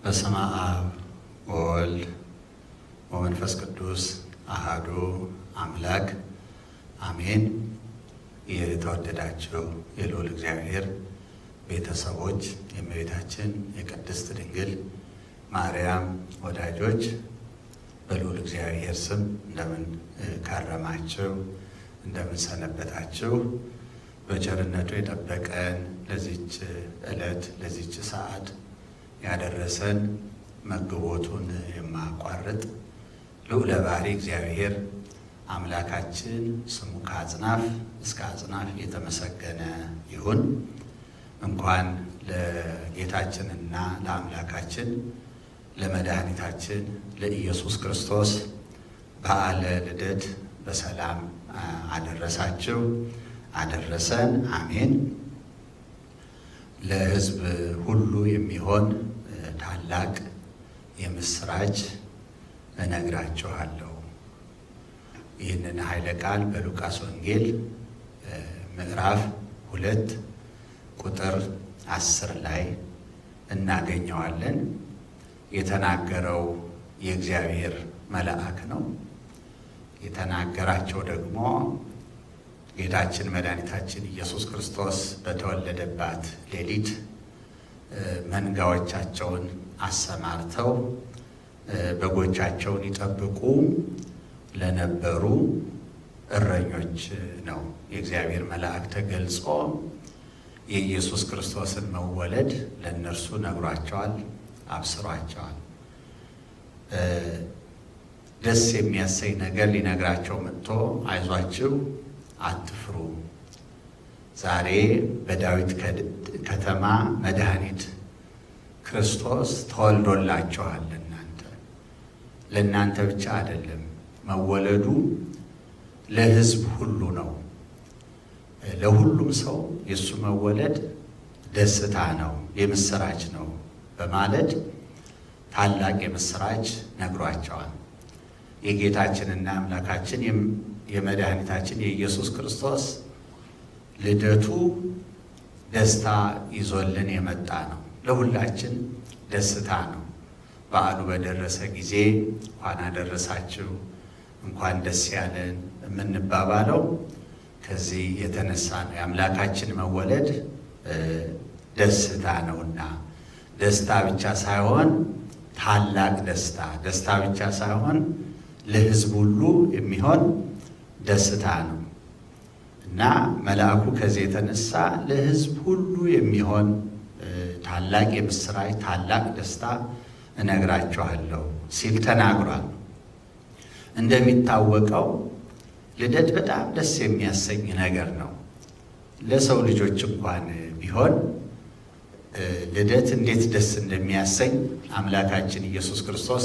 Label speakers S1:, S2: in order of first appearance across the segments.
S1: በስመ አብ ወወልድ ወመንፈስ ቅዱስ አሐዱ አምላክ አሜን። የተወደዳችሁ የልዑል እግዚአብሔር ቤተሰቦች፣ የእመቤታችን የቅድስት ድንግል ማርያም ወዳጆች በልዑል እግዚአብሔር ስም እንደምን ካረማችሁ? እንደምን ሰነበታችሁ? በቸርነቱ የጠበቀን ለዚች ዕለት ለዚች ሰዓት ያደረሰን መግቦቱን የማያቋርጥ ልዑለ ባሕሪ እግዚአብሔር አምላካችን ስሙ ከአጽናፍ እስከ አጽናፍ የተመሰገነ ይሁን። እንኳን ለጌታችንና ለአምላካችን ለመድኃኒታችን ለኢየሱስ ክርስቶስ በዓለ ልደት በሰላም አደረሳችሁ አደረሰን። አሜን። ለሕዝብ ሁሉ የሚሆን ታላቅ የምስራች እነግራችኋለሁ። ይህንን ኃይለ ቃል በሉቃስ ወንጌል ምዕራፍ 2 ቁጥር 10 ላይ እናገኘዋለን። የተናገረው የእግዚአብሔር መልአክ ነው። የተናገራቸው ደግሞ ጌታችን መድኃኒታችን ኢየሱስ ክርስቶስ በተወለደባት ሌሊት መንጋዎቻቸውን አሰማርተው በጎቻቸውን ይጠብቁ ለነበሩ እረኞች ነው። የእግዚአብሔር መልአክ ተገልጾ የኢየሱስ ክርስቶስን መወለድ ለእነርሱ ነግሯቸዋል፣ አብስሯቸዋል። ደስ የሚያሰኝ ነገር ሊነግራቸው መጥቶ አይዟችሁ፣ አትፍሩ፣ ዛሬ በዳዊት ከተማ መድኃኒት ክርስቶስ ተወልዶላችኋል። ለእናንተ ብቻ አይደለም፣ መወለዱ ለሕዝብ ሁሉ ነው። ለሁሉም ሰው የእሱ መወለድ ደስታ ነው፣ የምስራች ነው በማለት ታላቅ የምስራች ነግሯቸዋል። የጌታችንና አምላካችን የመድኃኒታችን የኢየሱስ ክርስቶስ ልደቱ ደስታ ይዞልን የመጣ ነው። ለሁላችን ደስታ ነው። በዓሉ በደረሰ ጊዜ እንኳን አደረሳችሁ፣ እንኳን ደስ ያለን የምንባባለው ከዚህ የተነሳ ነው። የአምላካችን መወለድ ደስታ ነውና ደስታ ብቻ ሳይሆን ታላቅ ደስታ ብቻ ሳይሆን ለሕዝብ ሁሉ የሚሆን ደስታ ነው እና መልአኩ ከዚህ የተነሳ ለሕዝብ ሁሉ የሚሆን ታላቅ የምስራች ታላቅ ደስታ እነግራችኋለሁ ሲል ተናግሯል። እንደሚታወቀው ልደት በጣም ደስ የሚያሰኝ ነገር ነው። ለሰው ልጆች እንኳን ቢሆን ልደት እንዴት ደስ እንደሚያሰኝ አምላካችን ኢየሱስ ክርስቶስ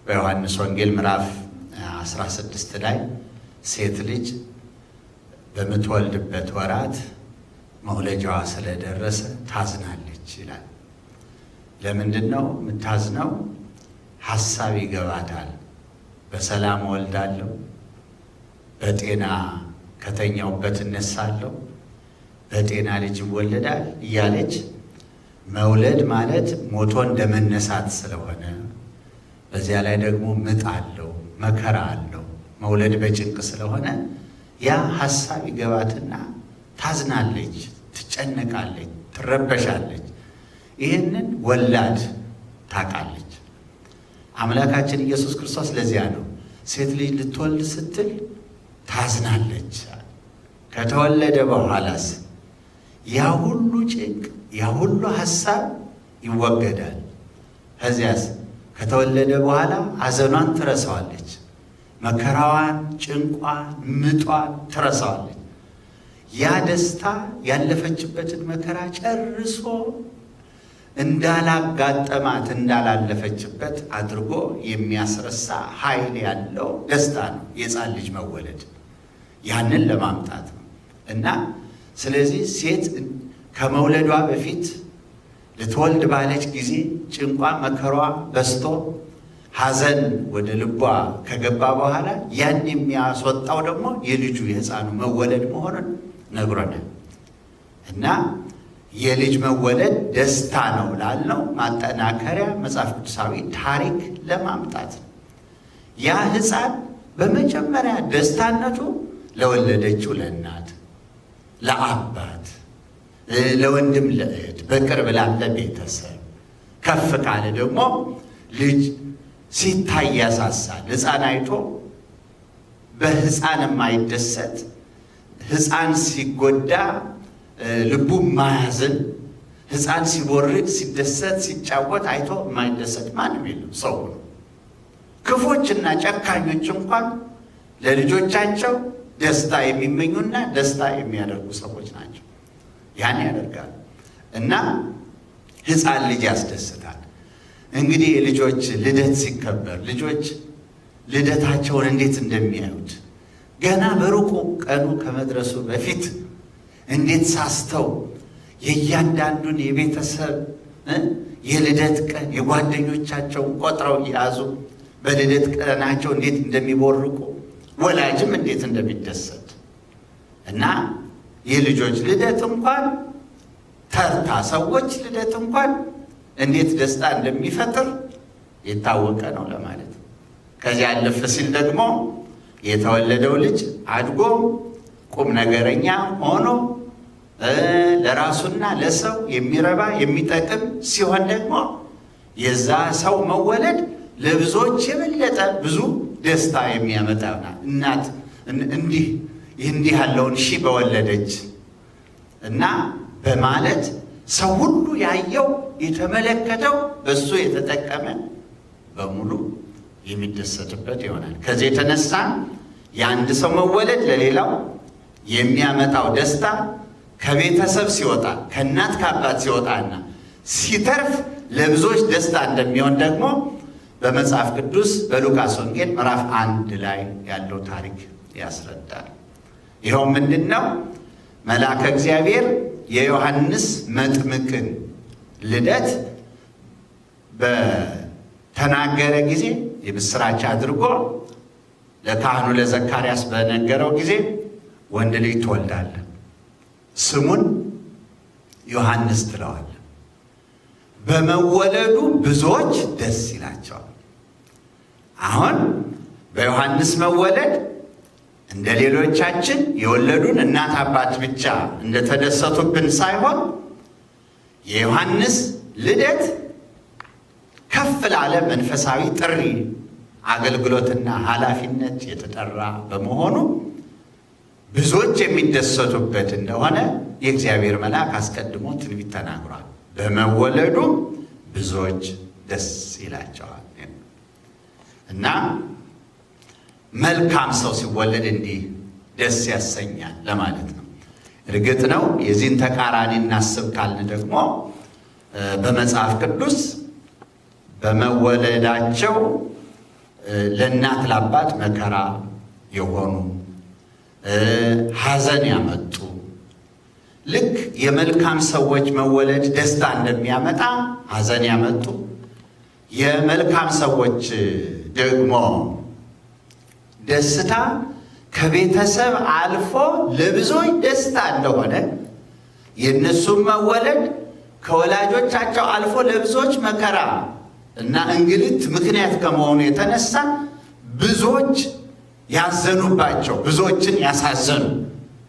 S1: በዮሐንስ ወንጌል ምዕራፍ 16 ላይ ሴት ልጅ በምትወልድበት ወራት መውለጃዋ ስለደረሰ ታዝናለች ይላል። ለምንድን ነው የምታዝነው? ሐሳብ ይገባታል። በሰላም ወልዳለሁ፣ በጤና ከተኛውበት እነሳለሁ፣ በጤና ልጅ ይወለዳል እያለች መውለድ ማለት ሞቶ እንደመነሳት ስለሆነ በዚያ ላይ ደግሞ ምጥ አለው፣ መከራ አለው። መውለድ በጭንቅ ስለሆነ ያ ሐሳብ ይገባትና ታዝናለች፣ ትጨነቃለች፣ ትረበሻለች። ይህንን ወላድ ታውቃለች። አምላካችን ኢየሱስ ክርስቶስ ለዚያ ነው ሴት ልጅ ልትወልድ ስትል ታዝናለች። ከተወለደ በኋላስ ያ ሁሉ ጭንቅ ያ ሁሉ ሐሳብ ይወገዳል። ከዚያስ ከተወለደ በኋላ ሐዘኗን ትረሳዋለች፣ መከራዋን፣ ጭንቋን፣ ምጧን ትረሳዋለች። ያ ደስታ ያለፈችበትን መከራ ጨርሶ እንዳላጋጠማት እንዳላለፈችበት አድርጎ የሚያስረሳ ኃይል ያለው ደስታ ነው የሕፃን ልጅ መወለድ። ያንን ለማምጣት ነው እና ስለዚህ ሴት ከመውለዷ በፊት ልትወልድ ባለች ጊዜ ጭንቋ መከሯ በዝቶ ሐዘን ወደ ልቧ ከገባ በኋላ ያን የሚያስወጣው ደግሞ የልጁ የሕፃኑ መወለድ መሆኑን ነግሮናል እና የልጅ መወለድ ደስታ ነው ላልነው ማጠናከሪያ መጽሐፍ ቅዱሳዊ ታሪክ ለማምጣት ነው። ያ ሕፃን በመጀመሪያ ደስታነቱ ለወለደችው ለእናት፣ ለአባት፣ ለወንድም፣ ለእህት፣ በቅርብ ላለ ቤተሰብ፣ ከፍ ካለ ደግሞ ልጅ ሲታይ ያሳሳል። ሕፃን አይቶ በሕፃን የማይደሰት ሕፃን ሲጎዳ ልቡ ማያዝን፣ ሕፃን ሲቦርቅ ሲደሰት ሲጫወት አይቶ የማይደሰት ማንም የለም። ሰው ነው። ክፎችና ጨካኞች እንኳን ለልጆቻቸው ደስታ የሚመኙና ደስታ የሚያደርጉ ሰዎች ናቸው። ያን ያደርጋሉ እና ሕፃን ልጅ ያስደስታል። እንግዲህ የልጆች ልደት ሲከበር ልጆች ልደታቸውን እንዴት እንደሚያዩት ገና በሩቁ ቀኑ ከመድረሱ በፊት እንዴት ሳስተው የእያንዳንዱን የቤተሰብ የልደት ቀን የጓደኞቻቸውን ቆጥረው እየያዙ በልደት ቀናቸው እንዴት እንደሚቦርቁ ወላጅም እንዴት እንደሚደሰት እና የልጆች ልደት እንኳን ተርታ ሰዎች ልደት እንኳን እንዴት ደስታ እንደሚፈጥር የታወቀ ነው ለማለት ነው። ከዚያ ያለፈ ሲል ደግሞ የተወለደው ልጅ አድጎ ቁም ነገረኛ ሆኖ ለራሱና ለሰው የሚረባ የሚጠቅም ሲሆን ደግሞ የዛ ሰው መወለድ ለብዙዎች የበለጠ ብዙ ደስታ የሚያመጣ እናት እንዲህ ያለውን ሺህ በወለደች እና በማለት ሰው ሁሉ ያየው የተመለከተው በሱ የተጠቀመ በሙሉ የሚደሰትበት ይሆናል። ከዚህ የተነሳ የአንድ ሰው መወለድ ለሌላው የሚያመጣው ደስታ ከቤተሰብ ሲወጣ ከእናት ከአባት ሲወጣና ሲተርፍ ለብዙዎች ደስታ እንደሚሆን ደግሞ በመጽሐፍ ቅዱስ በሉቃስ ወንጌል ምዕራፍ 1 ላይ ያለው ታሪክ ያስረዳል። ይኸው ምንድን ነው? መልአከ እግዚአብሔር የዮሐንስ መጥምቅን ልደት በተናገረ ጊዜ የምስራች አድርጎ ለካህኑ ለዘካርያስ በነገረው ጊዜ ወንድ ልጅ ትወልዳለህ፣ ስሙን ዮሐንስ ትለዋለህ። በመወለዱ ብዙዎች ደስ ይላቸዋል። አሁን በዮሐንስ መወለድ እንደ ሌሎቻችን የወለዱን እናት አባት ብቻ እንደተደሰቱብን ሳይሆን የዮሐንስ ልደት ከፍ ላለ መንፈሳዊ ጥሪ አገልግሎትና ኃላፊነት የተጠራ በመሆኑ ብዙዎች የሚደሰቱበት እንደሆነ የእግዚአብሔር መልአክ አስቀድሞ ትንቢት ተናግሯል። በመወለዱ ብዙዎች ደስ ይላቸዋል እና መልካም ሰው ሲወለድ እንዲህ ደስ ያሰኛል ለማለት ነው። እርግጥ ነው የዚህን ተቃራኒ እናስብ ካልን ደግሞ በመጽሐፍ ቅዱስ በመወለዳቸው ለእናት ለአባት መከራ የሆኑ ሐዘን ያመጡ ልክ የመልካም ሰዎች መወለድ ደስታ እንደሚያመጣ ሐዘን ያመጡ የመልካም ሰዎች ደግሞ ደስታ ከቤተሰብ አልፎ ለብዙዎች ደስታ እንደሆነ የእነሱም መወለድ ከወላጆቻቸው አልፎ ለብዙዎች መከራ እና እንግልት ምክንያት ከመሆኑ የተነሳ ብዙዎች ያዘኑባቸው፣ ብዙዎችን ያሳዘኑ፣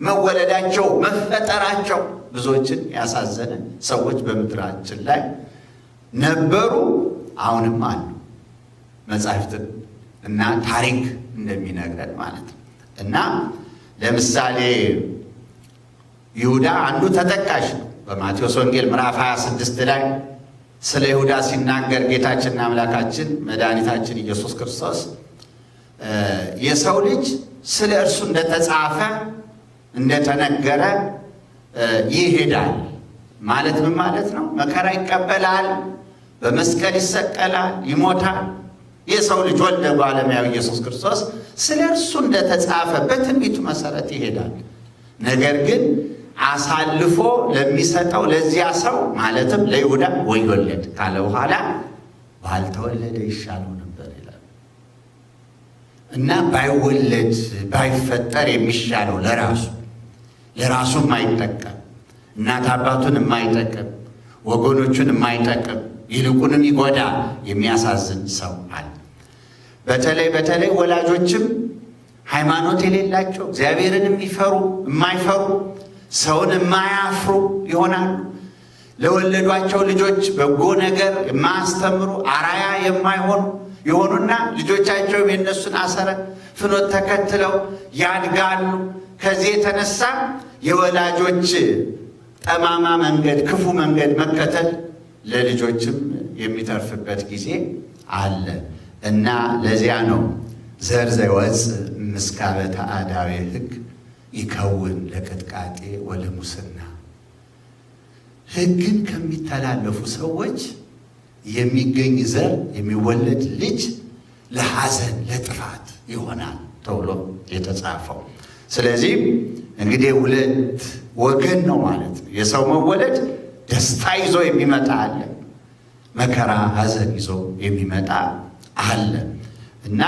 S1: መወለዳቸው መፈጠራቸው ብዙዎችን ያሳዘነ ሰዎች በምድራችን ላይ ነበሩ፣ አሁንም አሉ። መጻሕፍትን እና ታሪክ እንደሚነግረን ማለት ነው። እና ለምሳሌ ይሁዳ አንዱ ተጠቃሽ ነው። በማቴዎስ ወንጌል ምዕራፍ 26 ላይ ስለ ይሁዳ ሲናገር ጌታችንና አምላካችን መድኃኒታችን ኢየሱስ ክርስቶስ የሰው ልጅ ስለ እርሱ እንደተጻፈ እንደተነገረ ይሄዳል ማለት ምን ማለት ነው? መከራ ይቀበላል፣ በመስቀል ይሰቀላል፣ ይሞታል። የሰው ልጅ ወልደ ባለሙያው ኢየሱስ ክርስቶስ ስለ እርሱ እንደተጻፈ በትንቢቱ መሰረት ይሄዳል። ነገር ግን አሳልፎ ለሚሰጠው ለዚያ ሰው ማለትም ለይሁዳ ወዮለት ካለ በኋላ ባልተወለደ ይሻለው ነበር ይላል እና ባይወለድ ባይፈጠር የሚሻለው ለራሱም አይጠቀም እናት አባቱን የማይጠቅም ወገኖቹን የማይጠቅም ይልቁንም ይጎዳ የሚያሳዝን ሰው አለ። በተለይ ወላጆችም ሃይማኖት የሌላቸው እግዚአብሔርን የማይፈሩ ሰውን የማያፍሩ ይሆናሉ። ለወለዷቸው ልጆች በጎ ነገር የማያስተምሩ አራያ የማይሆኑ ይሆኑና ልጆቻቸውም የእነሱን አሰረ ፍኖት ተከትለው ያድጋሉ። ከዚህ የተነሳ የወላጆች ጠማማ መንገድ፣ ክፉ መንገድ መከተል ለልጆችም የሚተርፍበት ጊዜ አለ እና ለዚያ ነው ዘር ዘይወፅእ እምስካበ ተአዳዊ ሕግ ይከውን ለቅጥቃጤ ወለሙስና። ሕግን ከሚተላለፉ ሰዎች የሚገኝ ዘር የሚወለድ ልጅ ለሐዘን ለጥፋት ይሆናል ተብሎ የተጻፈው። ስለዚህ እንግዲህ ሁለት ወገን ነው ማለት ነው። የሰው መወለድ ደስታ ይዞ የሚመጣ አለ፣ መከራ ሐዘን ይዞ የሚመጣ አለ እና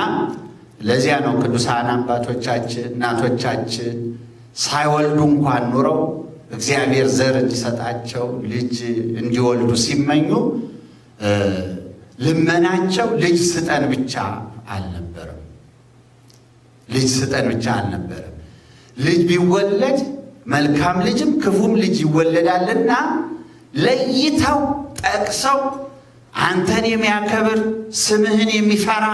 S1: ለዚያ ነው ቅዱሳን አባቶቻችን እናቶቻችን ሳይወልዱ እንኳን ኑረው እግዚአብሔር ዘር እንዲሰጣቸው ልጅ እንዲወልዱ ሲመኙ ልመናቸው ልጅ ስጠን ብቻ አልነበረም። ልጅ ስጠን ብቻ አልነበረም። ልጅ ቢወለድ መልካም ልጅም ክፉም ልጅ ይወለዳልና ለይተው ጠቅሰው አንተን የሚያከብር ስምህን የሚፈራ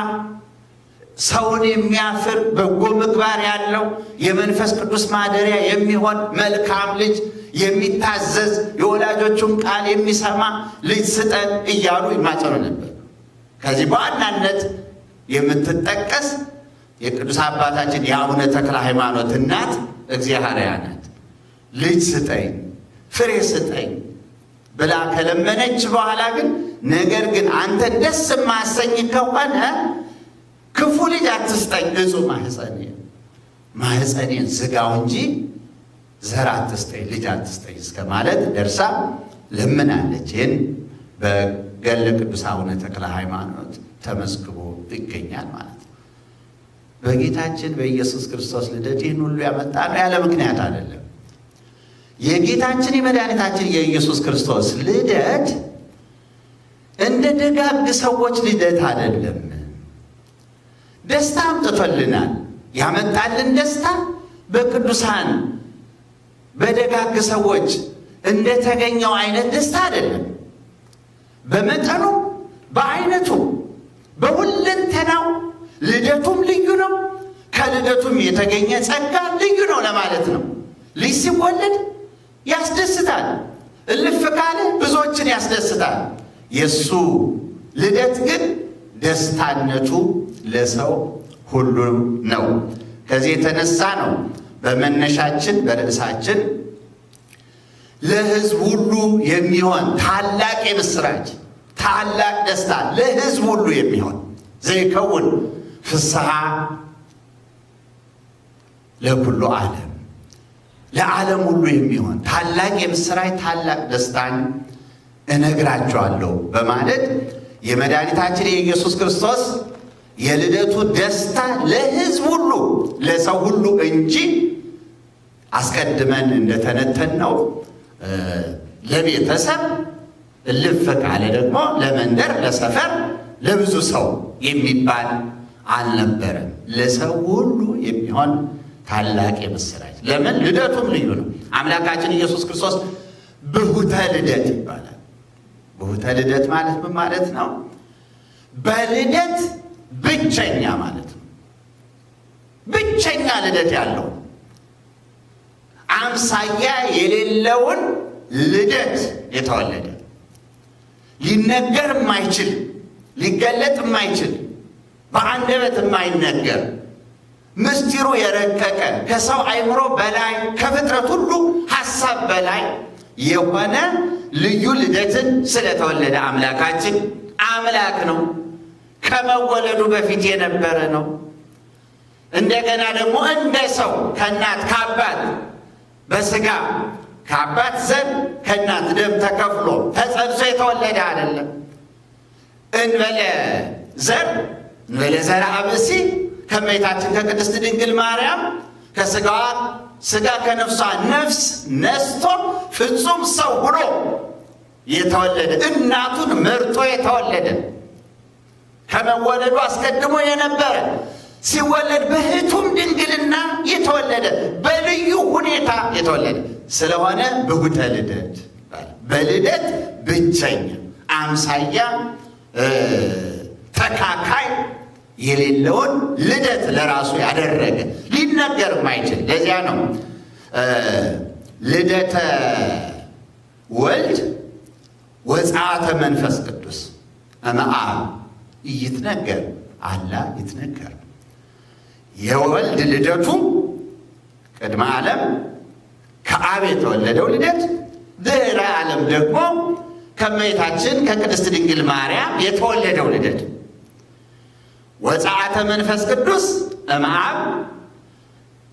S1: ሰውን የሚያፍር በጎ ምግባር ያለው የመንፈስ ቅዱስ ማደሪያ የሚሆን መልካም ልጅ የሚታዘዝ የወላጆቹን ቃል የሚሰማ ልጅ ስጠን እያሉ ይማጸኑ ነበር። ከዚህ በዋናነት የምትጠቀስ የቅዱስ አባታችን የአቡነ ተክለ ሃይማኖት እናት እግዚአብሔር ናት። ልጅ ስጠኝ ፍሬ ስጠኝ ብላ ከለመነች በኋላ ግን ነገር ግን አንተን ደስ የማያሰኝ ከሆነ ክፉ ልጅ አትስጠኝ፣ እጹብ ማህፀኔን ዝጋው እንጂ ዘር አትስጠኝ፣ ልጅ አትስጠኝ እስከ ማለት ደርሳ ለምናለች። ይህን በገድለ ቅዱስ አቡነ ተክለ ሃይማኖት ተመዝግቦ ይገኛል ማለት ነው። በጌታችን በኢየሱስ ክርስቶስ ልደት ይህን ሁሉ ያመጣ ነው ያለ ምክንያት አይደለም። የጌታችን የመድኃኒታችን የኢየሱስ ክርስቶስ ልደት እንደ ደጋግ ሰዎች ልደት አይደለም። ደስታ አምጥቶልናል። ያመጣልን ደስታ በቅዱሳን በደጋግ ሰዎች እንደተገኘው አይነት ደስታ አይደለም። በመጠኑ በአይነቱ በሁለንተናው ልደቱም ልዩ ነው። ከልደቱም የተገኘ ጸጋ ልዩ ነው ለማለት ነው። ልጅ ሲወለድ ያስደስታል። እልፍ ካለ ብዙዎችን ያስደስታል። የእሱ ልደት ግን ደስታነቱ ለሰው ሁሉ ነው። ከዚህ የተነሳ ነው በመነሻችን በርዕሳችን ለሕዝብ ሁሉ የሚሆን ታላቅ የምስራች ታላቅ ደስታ ለሕዝብ ሁሉ የሚሆን ዘይከውን ፍስሐ ለኩሉ ዓለም ለዓለም ሁሉ የሚሆን ታላቅ የምስራች ታላቅ ደስታን እነግራቸዋለሁ በማለት የመድኃኒታችን የኢየሱስ ክርስቶስ የልደቱ ደስታ ለሕዝብ ሁሉ ለሰው ሁሉ እንጂ አስቀድመን እንደተነተነው ለቤተሰብ እልፍ ካለ ደግሞ ለመንደር ለሰፈር ለብዙ ሰው የሚባል አልነበረም። ለሰው ሁሉ የሚሆን ታላቅ የምስራች። ለምን? ልደቱም ልዩ ነው። አምላካችን ኢየሱስ ክርስቶስ ብሁተ ልደት ይባላል። ብሁተ ልደት ማለት ምን ማለት ነው? በልደት ብቸኛ ማለት ነው። ብቸኛ ልደት ያለው አምሳያ የሌለውን ልደት የተወለደ ሊነገር የማይችል ሊገለጥ የማይችል በአንደበት የማይነገር ምስጢሩ የረቀቀ ከሰው አእምሮ በላይ ከፍጥረት ሁሉ ሐሳብ በላይ የሆነ ልዩ ልደትን ስለተወለደ አምላካችን አምላክ ነው። ከመወለዱ በፊት የነበረ ነው። እንደገና ደግሞ እንደ ሰው ከእናት ከአባት በሥጋ ከአባት ዘር ከእናት ደም ተከፍሎ ተጸንሶ የተወለደ አይደለም። እንበለ ዘር እንበለ ዘርአ ብእሲ ከእመቤታችን ከቅድስት ድንግል ማርያም ከሥጋዋ ሥጋ ከነፍሷ ነፍስ ነስቶ ፍጹም ሰው ሆኖ የተወለደ እናቱን መርጦ የተወለደ ከመወለዱ አስቀድሞ የነበረ ሲወለድ በሕቱም ድንግልና የተወለደ በልዩ ሁኔታ የተወለደ ስለሆነ ብሁተ ልደት በልደት ብቸኛ አምሳያ ተካካይ የሌለውን ልደት ለራሱ ያደረገ ሊነገር ማይችል። ለዚያ ነው ልደተ ወልድ ወጻአተ መንፈስ ቅዱስ እምአብ ይትነገር አላ ይትነገር። የወልድ ልደቱ ቅድመ ዓለም ከአብ የተወለደው ልደት፣ ድኅረ ዓለም ደግሞ ከእመቤታችን ከቅድስት ድንግል ማርያም የተወለደው ልደት። ወጻአተ መንፈስ ቅዱስ እምአብ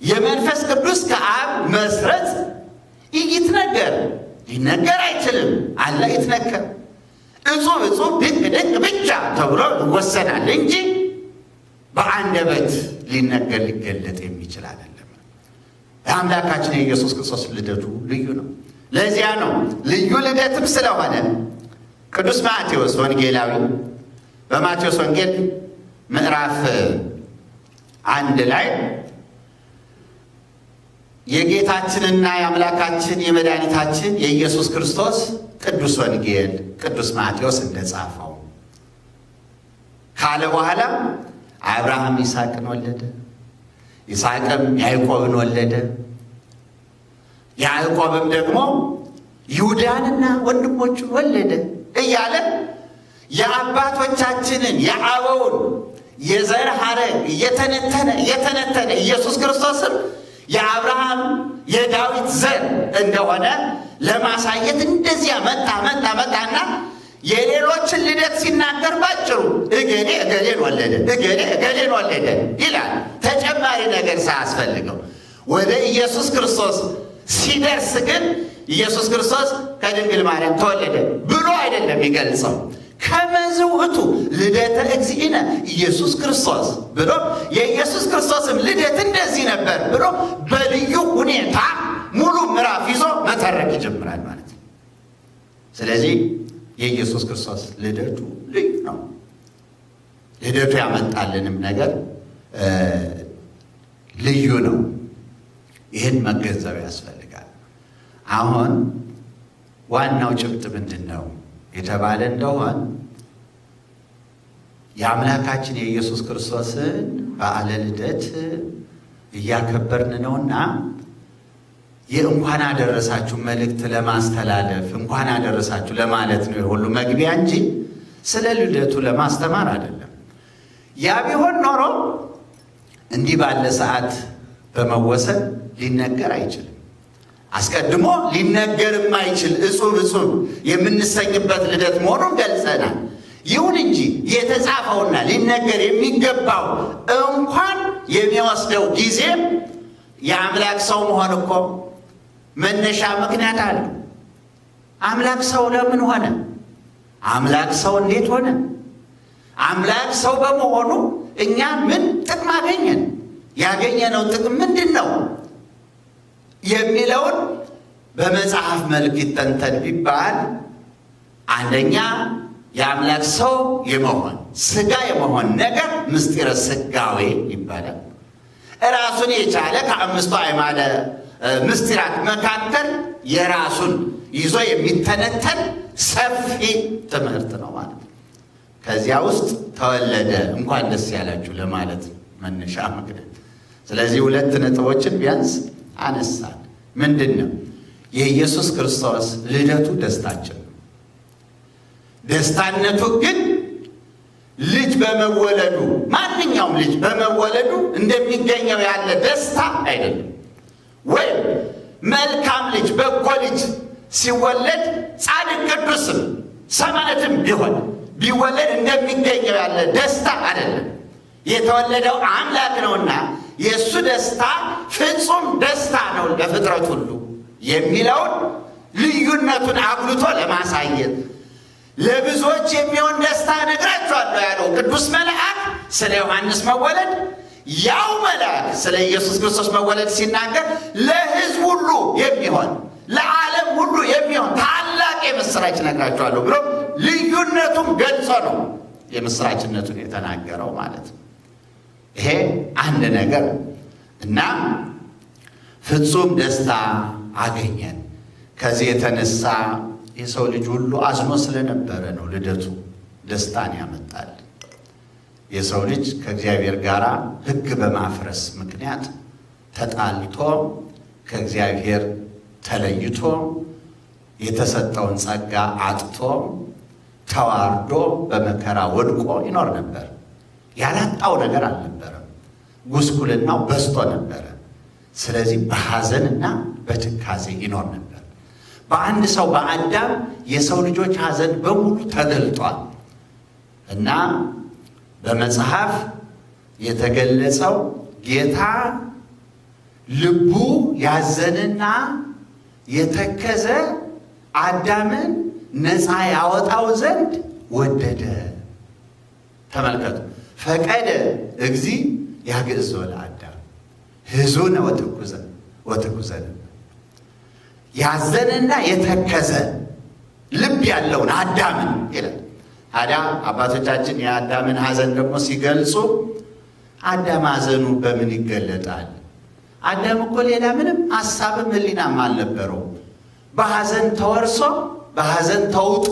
S1: የመንፈስ ቅዱስ ከአብ መስረት ይትነገር ሊነገር አይችልም። አላ ይትነገር እጹብ እጹብ ድንቅ ድንቅ ብቻ ተብሎ ይወሰናል እንጂ በአንደበት ሊነገር ሊገለጥ የሚችል አይደለም። የአምላካችን የኢየሱስ ክርስቶስ ልደቱ ልዩ ነው። ለዚያ ነው ልዩ ልደትም ስለሆነ ቅዱስ ማቴዎስ ወንጌላዊ በማቴዎስ ወንጌል ምዕራፍ 1 ላይ የጌታችንና የአምላካችን የመድኃኒታችን የኢየሱስ ክርስቶስ ቅዱስ ወንጌል ቅዱስ ማቴዎስ እንደጻፈው ካለ በኋላ አብርሃም ይስሐቅን ወለደ፣ ይስሐቅም ያዕቆብን ወለደ፣ ያዕቆብም ደግሞ ይሁዳንና ወንድሞቹን ወለደ እያለ የአባቶቻችንን የአበውን የዘር ሐረግ እየተነተነ ኢየሱስ ክርስቶስም የአብርሃም የዳዊት ዘር እንደሆነ ለማሳየት እንደዚያ መጣና የሌሎችን ልደት ሲናገር ባጭሩ እገሌ እገሌን ወለደ፣ እገሌ እገሌን ወለደ ይላል። ተጨማሪ ነገር ሳያስፈልገው ወደ ኢየሱስ ክርስቶስ ሲደርስ ግን ኢየሱስ ክርስቶስ ከድንግል ማርያም ተወለደ ብሎ አይደለም የሚገልጸው። ከመዝ ውእቱ ልደተ እግዚእነ ኢየሱስ ክርስቶስ ብሎ የኢየሱስ ክርስቶስም ልደት እንደዚህ ነበር ብሎ በልዩ ሁኔታ ሙሉ ምዕራፍ ይዞ መተረክ ይጀምራል ማለት ነው። ስለዚህ የኢየሱስ ክርስቶስ ልደቱ ልዩ ነው። ልደቱ ያመጣልንም ነገር ልዩ ነው። ይህን መገንዘብ ያስፈልጋል። አሁን ዋናው ጭብጥ ምንድን ነው የተባለ እንደሆን የአምላካችን የኢየሱስ ክርስቶስን በዓለ ልደት እያከበርን ነውና የእንኳን አደረሳችሁ መልእክት ለማስተላለፍ እንኳን አደረሳችሁ ለማለት ነው የሁሉ መግቢያ እንጂ ስለ ልደቱ ለማስተማር አይደለም። ያ ቢሆን ኖሮ እንዲህ ባለ ሰዓት በመወሰን ሊነገር አይችልም። አስቀድሞ ሊነገር የማይችል እጹብ እጹብ የምንሰኝበት ልደት መሆኑን ገልጸናል። ይሁን እንጂ የተጻፈውና ሊነገር የሚገባው እንኳን የሚወስደው ጊዜ የአምላክ ሰው መሆን እኮ መነሻ ምክንያት አለው። አምላክ ሰው ለምን ሆነ? አምላክ ሰው እንዴት ሆነ? አምላክ ሰው በመሆኑ እኛ ምን ጥቅም አገኘን? ያገኘነው ጥቅም ምንድን ነው የሚለውን በመጽሐፍ መልክ ይተንተን ቢባል አንደኛ የአምላክ ሰው የመሆን ሥጋ የመሆን ነገር ምስጢረ ሥጋዌ ይባላል። ራሱን የቻለ ከአምስቱ አዕማደ ምስጢራት መካከል የራሱን ይዞ የሚተነተን ሰፊ ትምህርት ነው ማለት ነው። ከዚያ ውስጥ ተወለደ እንኳን ደስ ያላችሁ ለማለት መነሻ ምክንያት። ስለዚህ ሁለት ነጥቦችን ቢያንስ አነሳን። ምንድን ነው? የኢየሱስ ክርስቶስ ልደቱ ደስታችን ነው። ደስታነቱ ግን ልጅ በመወለዱ ማንኛውም ልጅ በመወለዱ እንደሚገኘው ያለ ደስታ አይደለም። ወይም መልካም ልጅ በጎ ልጅ ሲወለድ ጻድቅ ቅዱስም ሰማዕትም ቢወለድ እንደሚገኘው ያለ ደስታ አይደለም። የተወለደው አምላክ ነውና የእሱ ደስታ ፍጹም ደስታ ነው ለፍጥረት ሁሉ የሚለውን ልዩነቱን አጉልቶ ለማሳየት ለብዙዎች የሚሆን ደስታ ነግራችኋለሁ ያለው ቅዱስ መልአክ ስለ ዮሐንስ መወለድ ያው መልአክ ስለ ኢየሱስ ክርስቶስ መወለድ ሲናገር ለሕዝብ ሁሉ የሚሆን ለዓለም ሁሉ የሚሆን ታላቅ የምስራች ነግራቸዋለሁ ብሎ ልዩነቱን ገልጾ ነው የምስራችነቱን የተናገረው ማለት ነው። ይሄ አንድ ነገር እና ፍጹም ደስታ አገኘን። ከዚህ የተነሳ የሰው ልጅ ሁሉ አዝኖ ስለነበረ ነው ልደቱ ደስታን ያመጣል። የሰው ልጅ ከእግዚአብሔር ጋር ሕግ በማፍረስ ምክንያት ተጣልቶ ከእግዚአብሔር ተለይቶ የተሰጠውን ጸጋ አጥቶ ተዋርዶ በመከራ ወድቆ ይኖር ነበር። ያላጣው ነገር አልነበረም። ጉስቁልናው በዝቶ ነበረ። ስለዚህ በሐዘንና በትካዜ ይኖር ነበር። በአንድ ሰው በአዳም የሰው ልጆች ሐዘን በሙሉ ተገልጧል እና በመጽሐፍ የተገለጸው ጌታ ልቡ ያዘንና የተከዘ አዳምን ነፃ ያወጣው ዘንድ ወደደ። ተመልከቱ። ፈቀደ እግዚ ያግዕዞ ለአዳም ሕዙነ ወትኩዘ ያዘንና የተከዘ ልብ ያለውን አዳምን ይላል። ታዲያ አባቶቻችን የአዳምን ሐዘን ደግሞ ሲገልጹ አዳም ሐዘኑ በምን ይገለጣል? አዳም እኮ ሌላ ምንም ሐሳብም ሕሊናም አልነበረው። በሐዘን ተወርሶ በሐዘን ተውጦ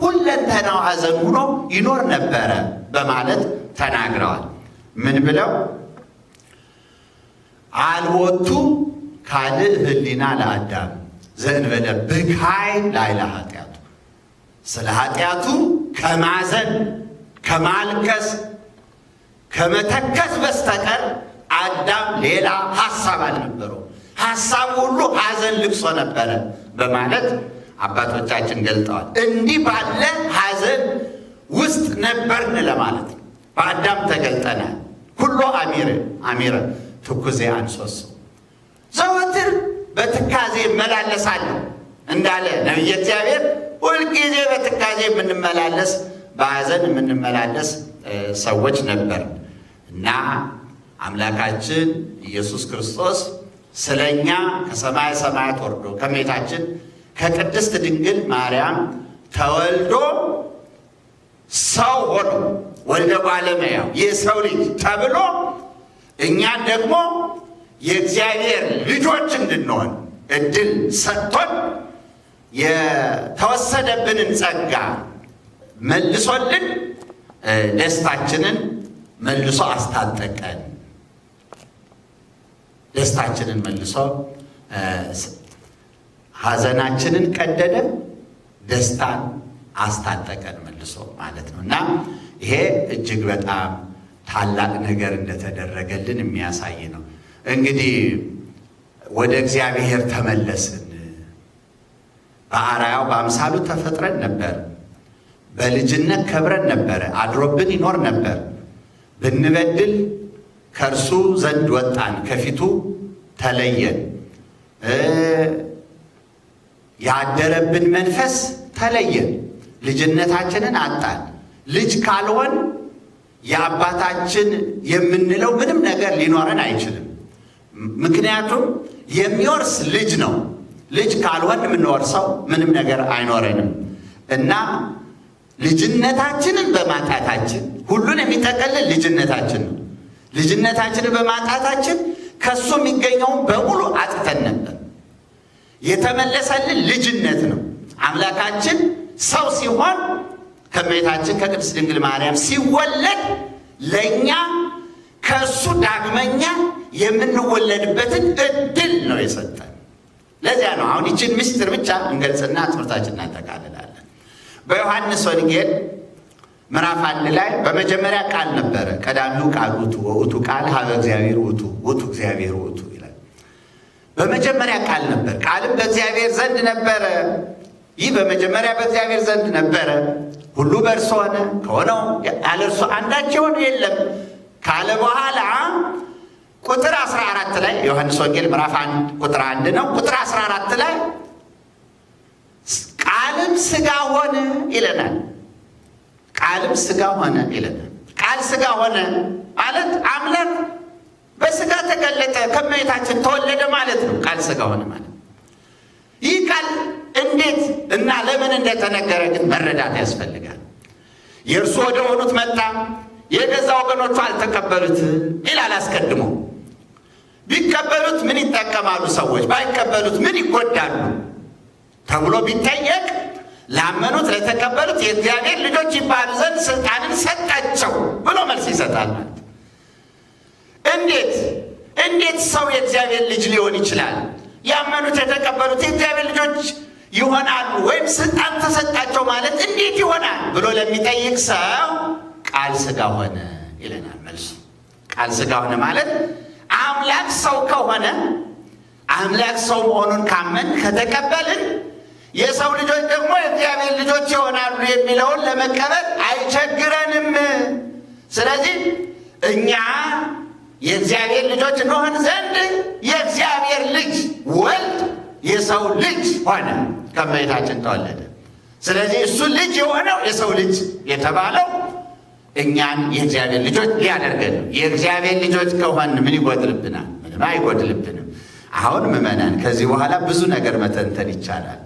S1: ሁለንተናው ሐዘን ሆኖ ይኖር ነበረ በማለት ተናግረዋል። ምን ብለው? አልቦቱ ካልእ ሕሊና ለአዳም ዘእንበለ ብካይ ላዕለ ኃጢአቱ። ስለ ኃጢአቱ ከማዘን ከማልቀስ ከመተከስ በስተቀር አዳም ሌላ ሐሳብ አልነበረው። ሐሳብ ሁሉ ሐዘን ልቅሶ ነበረ በማለት አባቶቻችን ገልጠዋል። እንዲህ ባለ ሐዘን ውስጥ ነበርን ለማለት ነው። በአዳም ተገልጠናል። ሁሉ አሚረ ትኩዜ አንሶሶ ዘወትር በትካዜ እመላለሳለሁ እንዳለ ነቢየ እግዚአብሔር ሁልጊዜ በትካዜ የምንመላለስ በሐዘን የምንመላለስ ሰዎች ነበር እና አምላካችን ኢየሱስ ክርስቶስ ስለኛ ከሰማይ ሰማያት ወርዶ ከእመቤታችን ከቅድስት ድንግል ማርያም ተወልዶ ሰው ሆኖ ወልደ እጓለ እመሕያው የሰው ልጅ ተብሎ እኛን ደግሞ የእግዚአብሔር ልጆች እንድንሆን እድል ሰጥቶን የተወሰደብንን ጸጋ መልሶልን ደስታችንን መልሶ አስታጠቀን። ደስታችንን መልሶ ሐዘናችንን ቀደደ፣ ደስታን አስታጠቀን መልሶ ማለት ነው እና ይሄ እጅግ በጣም ታላቅ ነገር እንደተደረገልን የሚያሳይ ነው። እንግዲህ ወደ እግዚአብሔር ተመለስን። በአርአያው በአምሳሉ ተፈጥረን ነበር። በልጅነት ከብረን ነበረ። አድሮብን ይኖር ነበር። ብንበድል ከእርሱ ዘንድ ወጣን፣ ከፊቱ ተለየን። ያደረብን መንፈስ ተለየን፣ ልጅነታችንን አጣን። ልጅ ካልሆን የአባታችን የምንለው ምንም ነገር ሊኖረን አይችልም። ምክንያቱም የሚወርስ ልጅ ነው። ልጅ ካልሆን የምንወርሰው ምንም ነገር አይኖረንም እና ልጅነታችንን በማጣታችን ሁሉን የሚጠቀልል ልጅነታችን ነው። ልጅነታችንን በማጣታችን ከሱ የሚገኘውን በሙሉ አጥተን ነበር። የተመለሰልን ልጅነት ነው። አምላካችን ሰው ሲሆን ከእመቤታችን ከቅድስት ድንግል ማርያም ሲወለድ ለእኛ ከእሱ ዳግመኛ የምንወለድበትን እድል ነው የሰጠን። ለዚያ ነው አሁን ይችን ምስጢር ብቻ እንገልጽና ትምህርታችን እናጠቃልላለን። በዮሐንስ ወንጌል ምዕራፍ 1 ላይ በመጀመሪያ ቃል ነበረ፣ ቀዳሚው ቃል ውእቱ ወውእቱ ቃል ሀበ እግዚአብሔር ውእቱ ውእቱ እግዚአብሔር ውእቱ ይላል። በመጀመሪያ ቃል ነበር፣ ቃልም በእግዚአብሔር ዘንድ ነበረ። ይህ በመጀመሪያ በእግዚአብሔር ዘንድ ነበረ። ሁሉ በእርሱ ሆነ፣ ከሆነው ያለ እርሱ አንዳች የሆነ የለም ካለ በኋላ ቁጥር 14 ላይ ዮሐንስ ወንጌል ምዕራፍ 1 ቁጥር 1 ነው። ቁጥር 14 ላይ ቃልም ሥጋ ሆነ ይለናል። ቃልም ሥጋ ሆነ ይለናል። ቃል ሥጋ ሆነ ማለት አምላክ በስጋ ተገለጠ፣ ከእመቤታችን ተወለደ ማለት ነው። ቃል ሥጋ ሆነ ማለት ይህ ቃል እንዴት እና ለምን እንደተነገረ ግን መረዳት ያስፈልጋል። የእርሱ ወደ ሆኑት መጣ፣ የገዛ ወገኖቹ አልተቀበሉትም ይላል አስቀድሞ። ቢቀበሉት ምን ይጠቀማሉ ሰዎች? ባይቀበሉት ምን ይጎዳሉ ተብሎ ቢጠየቅ ላመኑት ለተቀበሉት የእግዚአብሔር ልጆች ይባሉ ዘንድ ስልጣንን ሰጣቸው ብሎ መልስ ይሰጣል ማለት። እንዴት ሰው የእግዚአብሔር ልጅ ሊሆን ይችላል? ያመኑት የተቀበሉት የእግዚአብሔር ልጆች ይሆናሉ ወይም ስልጣን ተሰጣቸው ማለት እንዴት ይሆናል ብሎ ለሚጠይቅ ሰው ቃል ሥጋ ሆነ ይለናል መልሱ። ቃል ሥጋ ሆነ ማለት አምላክ ሰው ከሆነ አምላክ ሰው መሆኑን ካመን ከተቀበልን የሰው ልጆች ደግሞ የእግዚአብሔር ልጆች ይሆናሉ የሚለውን ለመቀበል አይቸግረንም። ስለዚህ እኛ የእግዚአብሔር ልጆች እንሆን ዘንድ የእግዚአብሔር ልጅ ወልድ የሰው ልጅ ሆነ፣ ከእመቤታችን ተወለደ። ስለዚህ እሱ ልጅ የሆነው የሰው ልጅ የተባለው እኛን የእግዚአብሔር ልጆች ሊያደርገን ነው። የእግዚአብሔር ልጆች ከሆን ምን ይጎድልብናል? ምንም አይጎድልብንም። አሁን ምዕመናን ከዚህ በኋላ ብዙ ነገር መተንተን ይቻላል።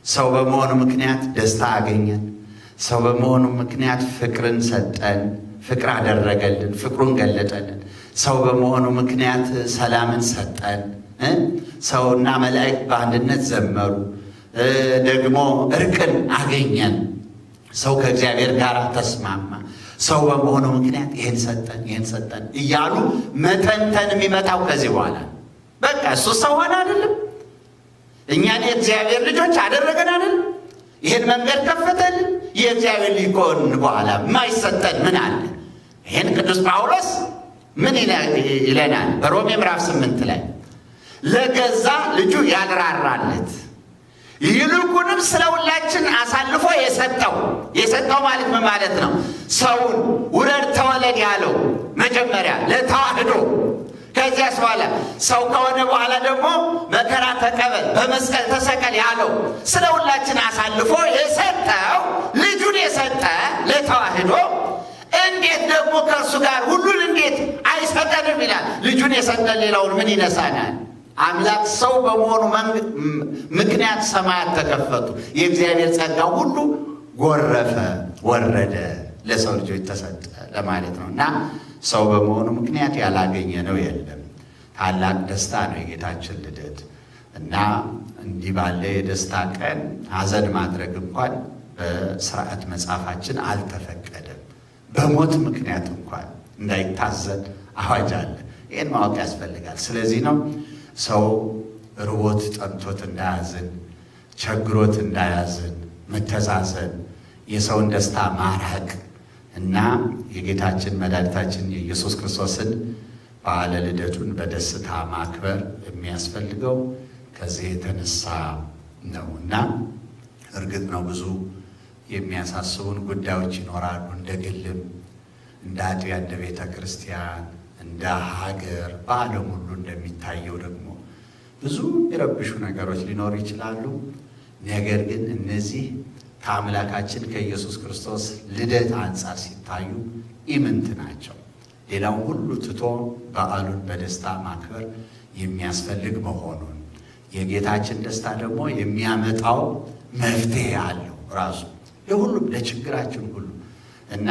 S1: ሰው በመሆኑ ምክንያት ደስታ አገኘን። ሰው በመሆኑ ምክንያት ፍቅርን ሰጠን፣ ፍቅር አደረገልን፣ ፍቅሩን ገለጠልን። ሰው በመሆኑ ምክንያት ሰላምን ሰጠን። ሰውና መላእክት በአንድነት ዘመሩ። ደግሞ እርቅን አገኘን። ሰው ከእግዚአብሔር ጋር ተስማማ። ሰው በመሆኑ ምክንያት ይህን ሰጠን እያሉ መተንተን የሚመጣው ከዚህ በኋላ በቃ እሱ ሰው ሆነ አይደለም፣ እኛን የእግዚአብሔር ልጆች አደረገን አይደለም፣ ይህን መንገድ ከፈተልን። የእግዚአብሔር ልጅ ከሆንን በኋላ የማይሰጠን ምን አለ? ይህን ቅዱስ ጳውሎስ ምን ይለናል? በሮሜ ምዕራፍ 8 ላይ ለገዛ ልጁ ያልራራለት ይልቁንም ስለ ሁላችን አሳልፎ የሰጠው ማለት ምን ማለት ነው? ሰውን ውረድ ተወለድ ያለው መጀመሪያ ለተዋህዶ፣ ከዚያስ በኋላ ሰው ከሆነ በኋላ ደግሞ መከራ ተቀበል በመስቀል ተሰቀል ያለው ስለ ሁላችን አሳልፎ የሰጠው ልጁን የሰጠ ለተዋህዶ እንዴት ደግሞ ከእርሱ ጋር ሁሉን እንዴት አይሰጠንም ይላል። ልጁን የሰጠን ሌላውን ምን ይነሳናል? አምላክ ሰው በመሆኑ ምክንያት ሰማያት ተከፈቱ፣ የእግዚአብሔር ጸጋ ሁሉ ጎረፈ፣ ወረደ፣ ለሰው ልጆች ተሰጠ ለማለት ነው። እና ሰው በመሆኑ ምክንያት ያላገኘ ነው የለም። ታላቅ ደስታ ነው የጌታችን ልደት። እና እንዲህ ባለ የደስታ ቀን ሐዘን ማድረግ እንኳን በሥርዓት መጽሐፋችን አልተፈቀደም። በሞት ምክንያት እንኳን እንዳይታዘን አዋጅ አለ። ይህን ማወቅ ያስፈልጋል። ስለዚህ ነው ሰው ርቦት ጠምቶት እንዳያዝን፣ ቸግሮት እንዳያዝን መተዛዘን፣ የሰውን ደስታ ማራቅ እና የጌታችን መድኃኒታችን የኢየሱስ ክርስቶስን በዓለ ልደቱን በደስታ ማክበር የሚያስፈልገው ከዚህ የተነሳ ነው። እና እርግጥ ነው ብዙ የሚያሳስቡን ጉዳዮች ይኖራሉ። እንደ ግልም፣ እንደ አጥቢያ፣ እንደ ቤተ ክርስቲያን፣ እንደ ሀገር፣ በዓለም ሁሉ እንደሚታየው ደግሞ ብዙ የረብሹ ነገሮች ሊኖሩ ይችላሉ። ነገር ግን እነዚህ ከአምላካችን ከኢየሱስ ክርስቶስ ልደት አንጻር ሲታዩ ኢምንት ናቸው። ሌላው ሁሉ ትቶ በዓሉን በደስታ ማክበር የሚያስፈልግ መሆኑን፣ የጌታችን ደስታ ደግሞ የሚያመጣው መፍትሄ አለው ራሱ ለሁሉም ለችግራችን ሁሉ እና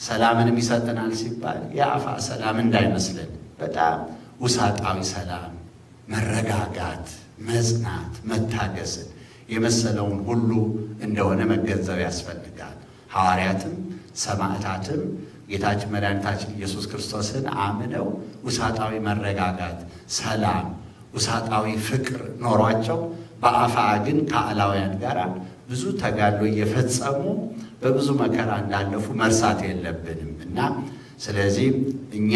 S1: ሰላምንም ይሰጠናል ሲባል የአፋ ሰላም እንዳይመስለን፣ በጣም ውሳጣዊ ሰላም፣ መረጋጋት፣ መጽናት፣ መታገስን የመሰለውን ሁሉ እንደሆነ መገንዘብ ያስፈልጋል። ሐዋርያትም ሰማዕታትም ጌታችን መድኃኒታችን ኢየሱስ ክርስቶስን አምነው ውሳጣዊ መረጋጋት፣ ሰላም፣ ውሳጣዊ ፍቅር ኖሯቸው በአፋ ግን ከአላውያን ጋር ብዙ ተጋድሎ እየፈጸሙ በብዙ መከራ እንዳለፉ መርሳት የለብንም እና ስለዚህ እኛ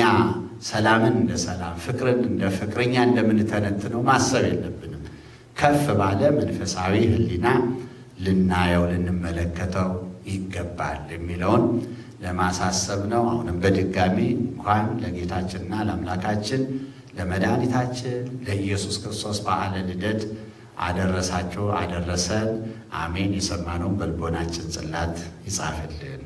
S1: ሰላምን እንደ ሰላም፣ ፍቅርን እንደ ፍቅር እኛ እንደምንተነትነው ማሰብ የለብንም። ከፍ ባለ መንፈሳዊ ሕሊና ልናየው ልንመለከተው ይገባል የሚለውን ለማሳሰብ ነው። አሁንም በድጋሚ እንኳን ለጌታችንና ለአምላካችን ለመድኃኒታችን ለኢየሱስ ክርስቶስ በዓለ ልደት አደረሳችሁ አደረሰን። አሜን። የሰማነውን በልቦናችን ጽላት ይጻፍልን።